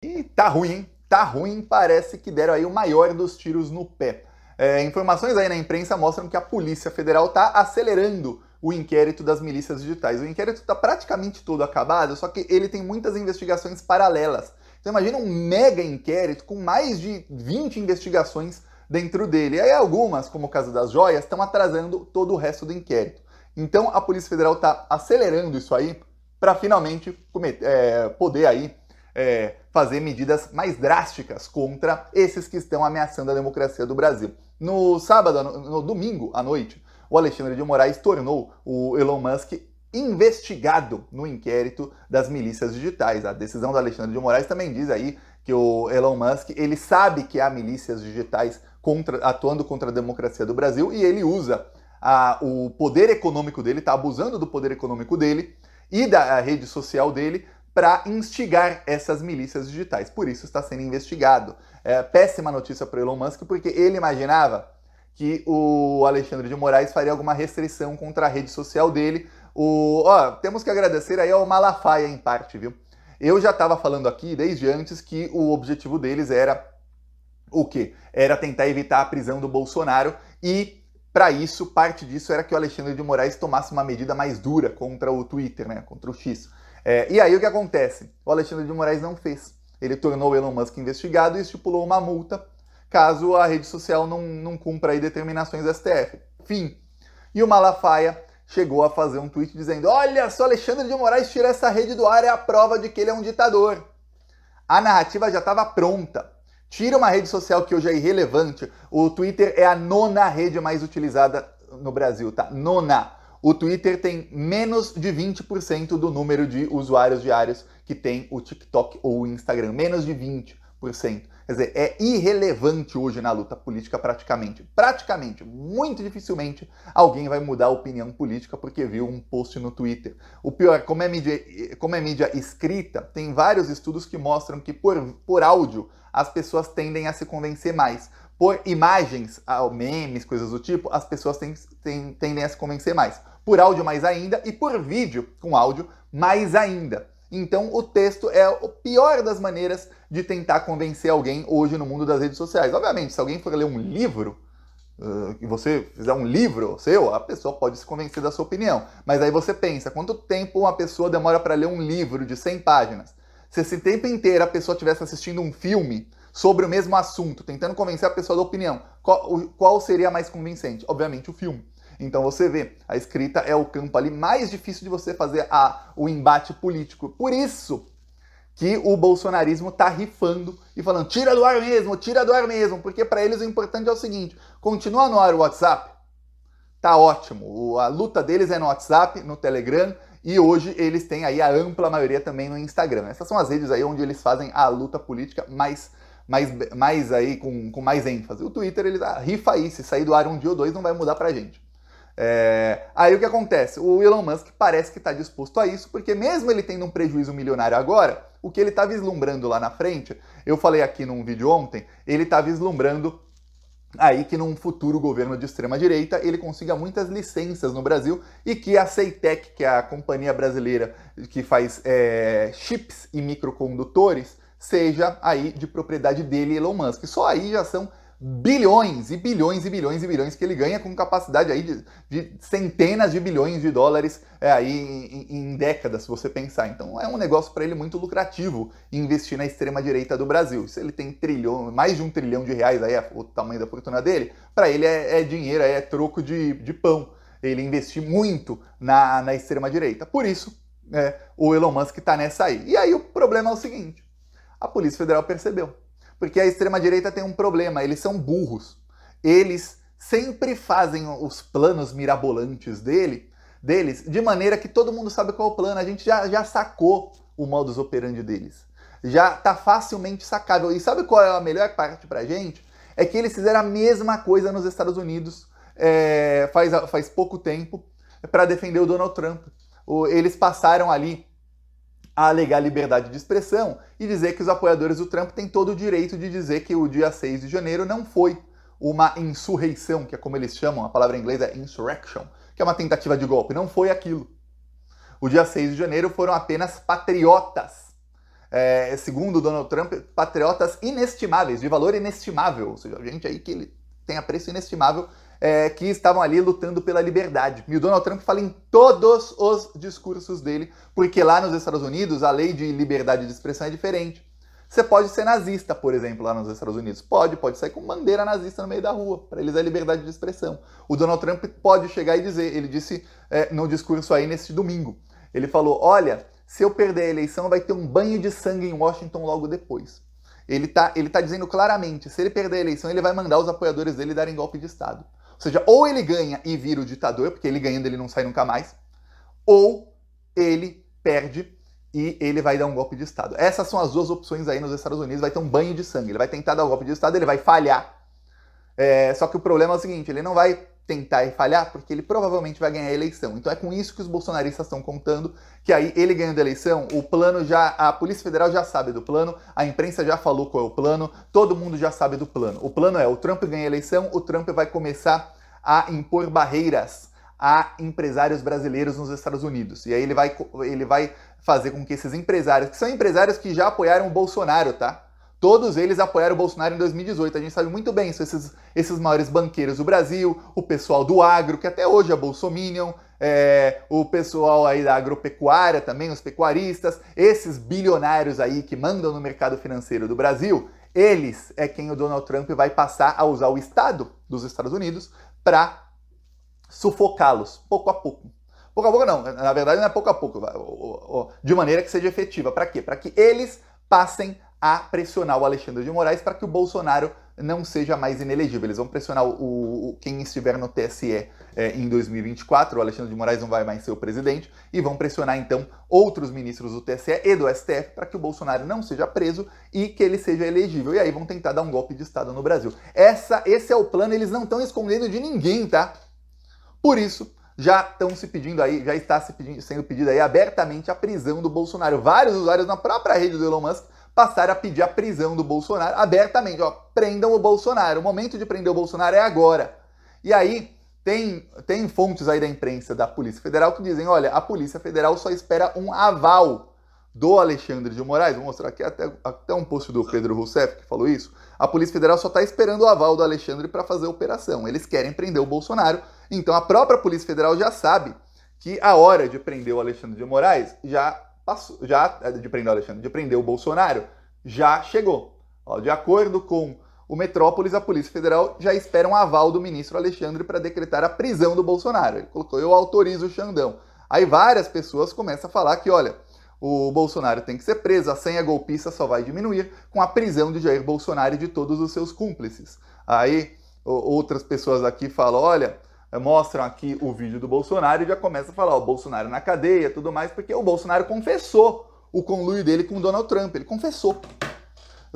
E tá ruim, hein? Tá ruim, parece que deram aí o maior dos tiros no pé. Informações aí na imprensa mostram que a Polícia Federal está acelerando o inquérito das milícias digitais. O inquérito está praticamente todo acabado, só que ele tem muitas investigações paralelas. Então imagina um mega inquérito com mais de 20 investigações dentro dele. E aí algumas, como o caso das joias, estão atrasando todo o resto do inquérito. Então a Polícia Federal está acelerando isso aí para finalmente poder aí fazer medidas mais drásticas contra esses que estão ameaçando a democracia do Brasil. No sábado, no domingo à noite, o Alexandre de Moraes tornou o Elon Musk investigado no inquérito das milícias digitais. A decisão do Alexandre de Moraes também diz aí que o Elon Musk ele sabe que há milícias digitais atuando contra a democracia do Brasil e ele usa o poder econômico dele, está abusando do poder econômico dele e da rede social dele para instigar essas milícias digitais. Por isso está sendo investigado. Péssima notícia para o Elon Musk, porque ele imaginava que o Alexandre de Moraes faria alguma restrição contra a rede social dele. Temos que agradecer aí ao Malafaia, em parte, viu? Eu já estava falando aqui, desde antes, que o objetivo deles era o quê? Era tentar evitar a prisão do Bolsonaro e, para isso, parte disso era que o Alexandre de Moraes tomasse uma medida mais dura contra o Twitter, né? Contra o X. E aí o que acontece? O Alexandre de Moraes não fez. Ele tornou o Elon Musk investigado e estipulou uma multa caso a rede social não cumpra aí determinações do STF. Fim. E o Malafaia chegou a fazer um tweet dizendo: olha, se o Alexandre de Moraes tira essa rede do ar é a prova de que ele é um ditador. A narrativa já estava pronta. Tira uma rede social que hoje é irrelevante. O Twitter é a 9ª rede mais utilizada no Brasil, tá? 9ª. O Twitter tem menos de 20% do número de usuários diários que tem o TikTok ou o Instagram. Menos de 20%. Quer dizer, é irrelevante hoje na luta política praticamente. Praticamente, muito dificilmente, alguém vai mudar a opinião política porque viu um post no Twitter. O pior, como é mídia escrita, tem vários estudos que mostram que por áudio as pessoas tendem a se convencer mais. Por imagens, memes, coisas do tipo, as pessoas tendem a se convencer mais. Por áudio mais ainda e por vídeo com áudio mais ainda. Então o texto é a pior das maneiras de tentar convencer alguém hoje no mundo das redes sociais. Obviamente, se alguém for ler um livro, e você fizer um livro seu, a pessoa pode se convencer da sua opinião. Mas aí você pensa, quanto tempo uma pessoa demora para ler um livro de 100 páginas? Se esse tempo inteiro a pessoa estivesse assistindo um filme sobre o mesmo assunto, tentando convencer a pessoa da opinião, qual seria mais convincente? Obviamente o filme. Então você vê, a escrita é o campo ali mais difícil de você fazer o embate político. Por isso que o bolsonarismo está rifando e falando tira do ar mesmo, porque para eles o importante é o seguinte, continua no ar o WhatsApp, tá ótimo, a luta deles é no WhatsApp, no Telegram, e hoje eles têm aí a ampla maioria também no Instagram. Essas são as redes aí onde eles fazem a luta política mais aí com mais ênfase. O Twitter, eles rifa aí, se sair do ar um dia ou dois não vai mudar pra gente. Aí o que acontece? O Elon Musk parece que está disposto a isso, porque mesmo ele tendo um prejuízo milionário agora, o que ele está vislumbrando lá na frente, eu falei aqui num vídeo ontem, ele está vislumbrando aí que num futuro governo de extrema-direita ele consiga muitas licenças no Brasil e que a Ceitec, que é a companhia brasileira que faz chips e microcondutores, seja aí de propriedade dele, Elon Musk. Só aí já são bilhões e bilhões e bilhões e bilhões que ele ganha, com capacidade aí de centenas de bilhões de dólares aí em décadas, se você pensar. Então é um negócio para ele muito lucrativo investir na extrema-direita do Brasil. Se ele tem mais de 1 trilhão de reais, aí é o tamanho da fortuna dele, para ele é dinheiro, é troco de pão. Ele investir muito na extrema-direita. Por isso, o Elon Musk está nessa aí. E aí o problema é o seguinte, a Polícia Federal percebeu. Porque a extrema-direita tem um problema, eles são burros. Eles sempre fazem os planos mirabolantes deles de maneira que todo mundo sabe qual é o plano. A gente já sacou o modus operandi deles. Já está facilmente sacável. E sabe qual é a melhor parte pra gente? É que eles fizeram a mesma coisa nos Estados Unidos faz pouco tempo para defender o Donald Trump. Eles passaram ali a alegar liberdade de expressão e dizer que os apoiadores do Trump têm todo o direito de dizer que o dia 6 de janeiro não foi uma insurreição, que é como eles chamam, a palavra em inglês é insurrection, que é uma tentativa de golpe. Não foi aquilo. O dia 6 de janeiro foram apenas patriotas segundo Donald Trump, patriotas inestimáveis, de valor inestimável, ou seja, gente aí que ele tem a preço inestimável, que estavam ali lutando pela liberdade. E o Donald Trump fala em todos os discursos dele, porque lá nos Estados Unidos a lei de liberdade de expressão é diferente. Você pode ser nazista, por exemplo, lá nos Estados Unidos. Pode sair com bandeira nazista no meio da rua. Para eles é liberdade de expressão. O Donald Trump pode chegar e dizer, ele disse no discurso aí neste domingo, ele falou, olha, se eu perder a eleição vai ter um banho de sangue em Washington logo depois. Ele tá dizendo claramente, se ele perder a eleição ele vai mandar os apoiadores dele darem golpe de Estado. Ou seja, ou ele ganha e vira o ditador, porque ele ganhando ele não sai nunca mais, ou ele perde e ele vai dar um golpe de Estado. Essas são as duas opções aí nos Estados Unidos, vai ter um banho de sangue. Ele vai tentar dar um golpe de Estado, ele vai falhar. Só que o problema é o seguinte, ele não vai tentar e falhar, porque ele provavelmente vai ganhar a eleição. Então é com isso que os bolsonaristas estão contando, que aí ele ganhando a eleição, o plano a Polícia Federal já sabe do plano, a imprensa já falou qual é o plano, todo mundo já sabe do plano. O plano é, o Trump ganha a eleição, o Trump vai começar a impor barreiras a empresários brasileiros nos Estados Unidos. E aí ele vai fazer com que esses empresários, que são empresários que já apoiaram o Bolsonaro, tá? Todos eles apoiaram o Bolsonaro em 2018. A gente sabe muito bem, são esses maiores banqueiros do Brasil, o pessoal do agro, que até hoje é bolsominion, o pessoal aí da agropecuária também, os pecuaristas, esses bilionários aí que mandam no mercado financeiro do Brasil, eles é quem o Donald Trump vai passar a usar o Estado dos Estados Unidos para sufocá-los, pouco a pouco. Pouco a pouco não, na verdade não é pouco a pouco, de maneira que seja efetiva. Para quê? Para que eles passem a pressionar o Alexandre de Moraes para que o Bolsonaro não seja mais inelegível. Eles vão pressionar quem estiver no TSE em 2024, o Alexandre de Moraes não vai mais ser o presidente, e vão pressionar então outros ministros do TSE e do STF para que o Bolsonaro não seja preso e que ele seja elegível. E aí vão tentar dar um golpe de Estado no Brasil. Esse é o plano, eles não estão escondendo de ninguém, tá? Por isso, já estão se pedindo aí, já está sendo pedido aí abertamente a prisão do Bolsonaro. Vários usuários na própria rede do Elon Musk passaram a pedir a prisão do Bolsonaro abertamente. Ó, prendam o Bolsonaro. O momento de prender o Bolsonaro é agora. E aí, tem fontes aí da imprensa da Polícia Federal que dizem, olha, a Polícia Federal só espera um aval do Alexandre de Moraes. Vou mostrar aqui até um post do Pedro Rousseff que falou isso. A Polícia Federal só está esperando o aval do Alexandre para fazer a operação. Eles querem prender o Bolsonaro. Então a própria Polícia Federal já sabe que a hora de prender o Alexandre de Moraes já passou, de prender o Bolsonaro já chegou. Ó, de acordo com o Metrópolis, a Polícia Federal já espera um aval do ministro Alexandre para decretar a prisão do Bolsonaro. Ele colocou, eu autorizo o Xandão. Aí várias pessoas começam a falar que, olha, o Bolsonaro tem que ser preso, a senha golpista só vai diminuir com a prisão de Jair Bolsonaro e de todos os seus cúmplices. Aí outras pessoas aqui falam, olha, mostram aqui o vídeo do Bolsonaro e já começa a falar, o Bolsonaro na cadeia e tudo mais, porque o Bolsonaro confessou o conluio dele com o Donald Trump, ele confessou.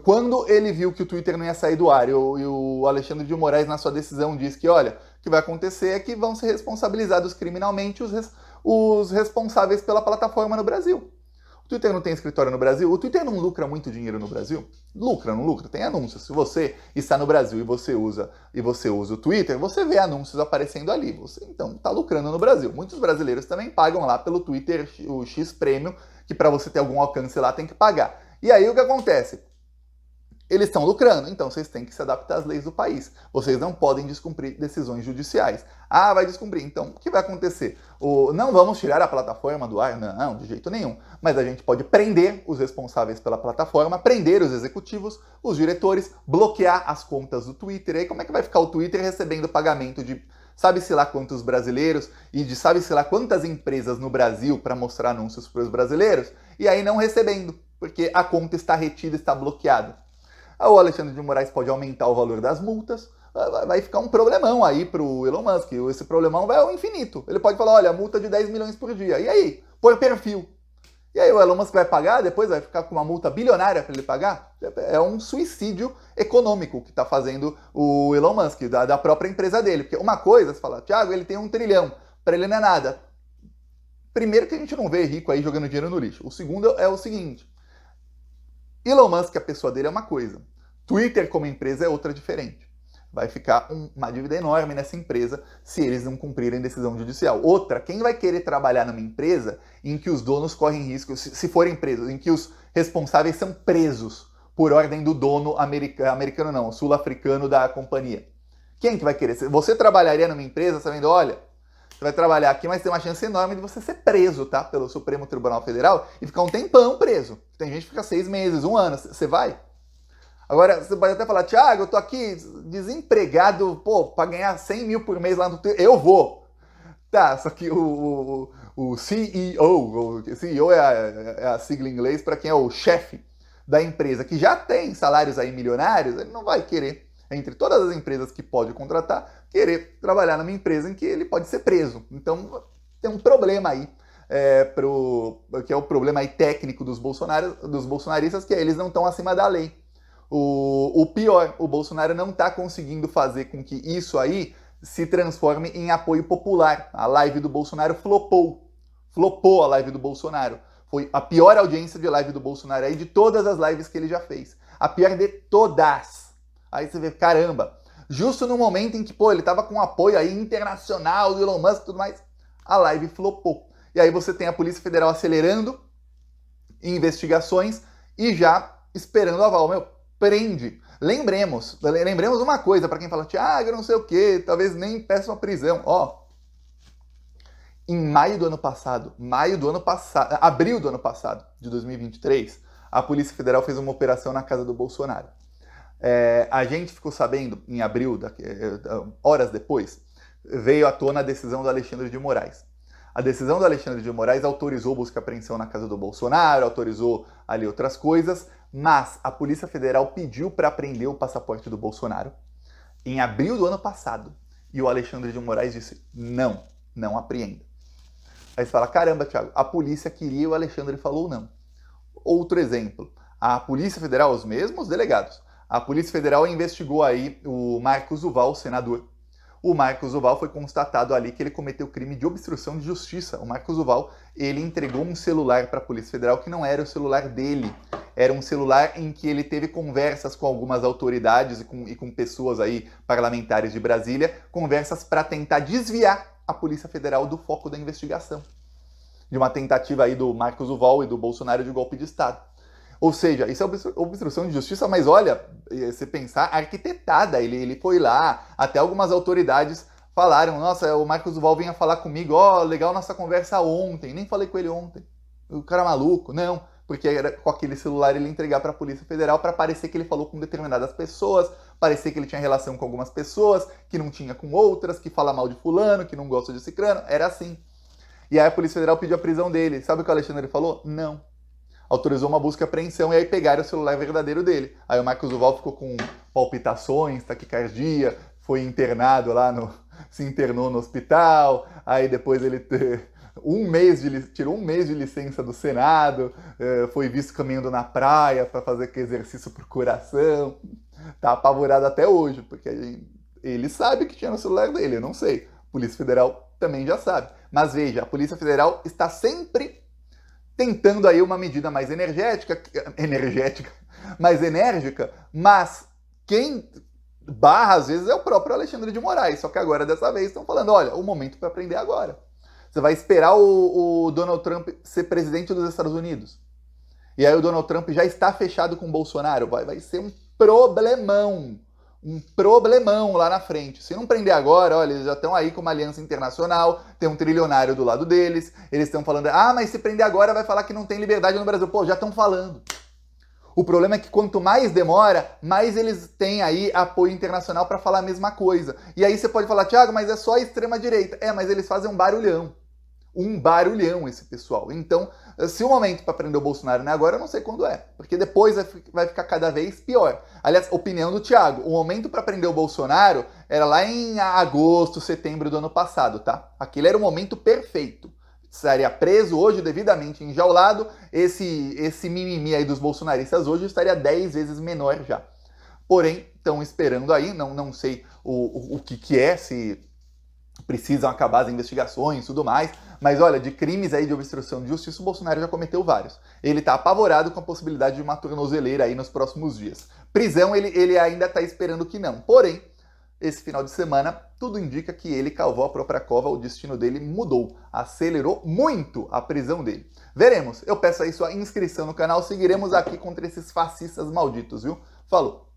Quando ele viu que o Twitter não ia sair do ar e o Alexandre de Moraes, na sua decisão, disse que, olha, o que vai acontecer é que vão ser responsabilizados criminalmente os responsáveis pela plataforma no Brasil. O Twitter não tem escritório no Brasil? O Twitter não lucra muito dinheiro no Brasil? Lucra, não lucra? Tem anúncios. Se você está no Brasil e você usa o Twitter, você vê anúncios aparecendo ali. Você, então, está lucrando no Brasil. Muitos brasileiros também pagam lá pelo Twitter o X Premium, que para você ter algum alcance lá tem que pagar. E aí o que acontece? Eles estão lucrando, então vocês têm que se adaptar às leis do país. Vocês não podem descumprir decisões judiciais. Ah, vai descumprir. Então, o que vai acontecer? Não vamos tirar a plataforma do ar? Não, de jeito nenhum. Mas a gente pode prender os responsáveis pela plataforma, prender os executivos, os diretores, bloquear as contas do Twitter. E aí como é que vai ficar o Twitter recebendo pagamento de sabe-se lá quantos brasileiros e de sabe-se lá quantas empresas no Brasil para mostrar anúncios para os brasileiros? E aí não recebendo, porque a conta está retida, está bloqueada. O Alexandre de Moraes pode aumentar o valor das multas, vai ficar um problemão aí pro Elon Musk. Esse problemão vai ao infinito. Ele pode falar, olha, multa de 10 milhões por dia. E aí? Por perfil. E aí o Elon Musk vai pagar, depois vai ficar com uma multa bilionária para ele pagar? É um suicídio econômico que está fazendo o Elon Musk, da própria empresa dele. Porque uma coisa, você fala, Thiago, ele tem 1 trilhão, para ele não é nada. Primeiro que a gente não vê rico aí jogando dinheiro no lixo. O segundo é o seguinte, Elon Musk, a pessoa dele é uma coisa. Twitter como empresa é outra diferente. Vai ficar uma dívida enorme nessa empresa se eles não cumprirem decisão judicial. Outra, quem vai querer trabalhar numa empresa em que os donos correm risco, se forem presos, em que os responsáveis são presos por ordem do dono americano não, sul-africano da companhia? Quem que vai querer? Você trabalharia numa empresa sabendo, olha, você vai trabalhar aqui, mas tem uma chance enorme de você ser preso, tá? Pelo Supremo Tribunal Federal e ficar um tempão preso. Tem gente que fica 6 meses, 1 ano. Você vai? Agora, você pode até falar, Thiago, eu tô aqui desempregado, pô, pra ganhar 100 mil por mês lá no Twitter. Eu vou. Tá, só que o CEO é a sigla em inglês para quem é o chefe da empresa, que já tem salários aí milionários, ele não vai querer, entre todas as empresas que pode contratar, querer trabalhar numa empresa em que ele pode ser preso. Então, tem um problema aí, que é o problema aí técnico dos bolsonaristas, que é eles não estão acima da lei. O pior, o Bolsonaro não está conseguindo fazer com que isso aí se transforme em apoio popular. A live do Bolsonaro flopou. Flopou a live do Bolsonaro. Foi a pior audiência de live do Bolsonaro aí de todas as lives que ele já fez. A pior de todas. Aí você vê, caramba, justo no momento em que, pô, ele tava com apoio aí internacional do Elon Musk e tudo mais, a live flopou. E aí você tem a Polícia Federal acelerando investigações e já esperando o aval. Meu, prende. Lembremos uma coisa, para quem fala, Thiago, eu não sei o quê, talvez nem peça uma prisão. Ó, em abril do ano passado, de 2023, a Polícia Federal fez uma operação na casa do Bolsonaro. A gente ficou sabendo, em abril, horas depois, veio à tona a decisão do Alexandre de Moraes. A decisão do Alexandre de Moraes autorizou busca e apreensão na casa do Bolsonaro, autorizou ali outras coisas, mas a Polícia Federal pediu para apreender o passaporte do Bolsonaro em abril do ano passado. E o Alexandre de Moraes disse, não apreenda. Aí você fala, caramba, Thiago, a polícia queria e o Alexandre falou não. Outro exemplo, a Polícia Federal, os mesmos delegados, a Polícia Federal investigou aí o Marcos Duval, o senador. O Marcos Duval foi constatado ali que ele cometeu crime de obstrução de justiça. O Marcos Duval, ele entregou um celular para a Polícia Federal que não era o celular dele. Era um celular em que ele teve conversas com algumas autoridades e com pessoas aí, parlamentares de Brasília, conversas para tentar desviar a Polícia Federal do foco da investigação. De uma tentativa aí do Marcos Duval e do Bolsonaro de golpe de Estado. Ou seja, isso é obstrução de justiça, mas olha, se pensar, arquitetada. Ele foi lá, até algumas autoridades falaram, nossa, o Marcos Duval vinha falar comigo, legal nossa conversa ontem, nem falei com ele ontem. O cara maluco, não, porque era com aquele celular ele entregar para a Polícia Federal para parecer que ele falou com determinadas pessoas, parecer que ele tinha relação com algumas pessoas, que não tinha com outras, que fala mal de fulano, que não gosta de cicrano, era assim. E aí a Polícia Federal pediu a prisão dele. Sabe o que o Alexandre falou? Não. Autorizou uma busca e apreensão e aí pegaram o celular verdadeiro dele. Aí o Marcos Duval ficou com palpitações, taquicardia, foi internado lá, se internou no hospital, aí depois ele tirou 1 mês de licença do Senado, foi visto caminhando na praia para fazer exercício por coração. Tá apavorado até hoje, porque ele sabe que tinha no celular dele, eu não sei. A Polícia Federal também já sabe. Mas veja, a Polícia Federal está sempre tentando aí uma medida mais mais enérgica, mas quem barra às vezes é o próprio Alexandre de Moraes, só que agora dessa vez estão falando, olha, o momento para prender agora. Você vai esperar o Donald Trump ser presidente dos Estados Unidos. E aí o Donald Trump já está fechado com o Bolsonaro, vai ser um problemão lá na frente. Se não prender agora, olha, eles já estão aí com uma aliança internacional, tem um trilionário do lado deles, eles estão falando, mas se prender agora vai falar que não tem liberdade no Brasil. Pô, já estão falando. O problema é que quanto mais demora, mais eles têm aí apoio internacional para falar a mesma coisa. E aí você pode falar, Thiago, mas é só a extrema-direita. Mas eles fazem um barulhão. Um barulhão esse pessoal. Então, se o momento para prender o Bolsonaro não é agora, eu não sei quando é. Porque depois vai ficar cada vez pior. Aliás, opinião do Thiago, o momento para prender o Bolsonaro era lá em agosto, setembro do ano passado, tá? Aquele era o momento perfeito. Estaria preso hoje, devidamente enjaulado. Esse mimimi aí dos bolsonaristas hoje estaria 10 vezes menor já. Porém, estão esperando aí, não sei o que é, se precisam acabar as investigações e tudo mais, mas olha, de crimes aí de obstrução de justiça, o Bolsonaro já cometeu vários. Ele está apavorado com a possibilidade de uma tornozeleira aí nos próximos dias. Prisão, ele ainda está esperando que não. Porém, esse final de semana, tudo indica que ele cavou a própria cova, o destino dele mudou, acelerou muito a prisão dele. Veremos, eu peço aí sua inscrição no canal, seguiremos aqui contra esses fascistas malditos, viu? Falou!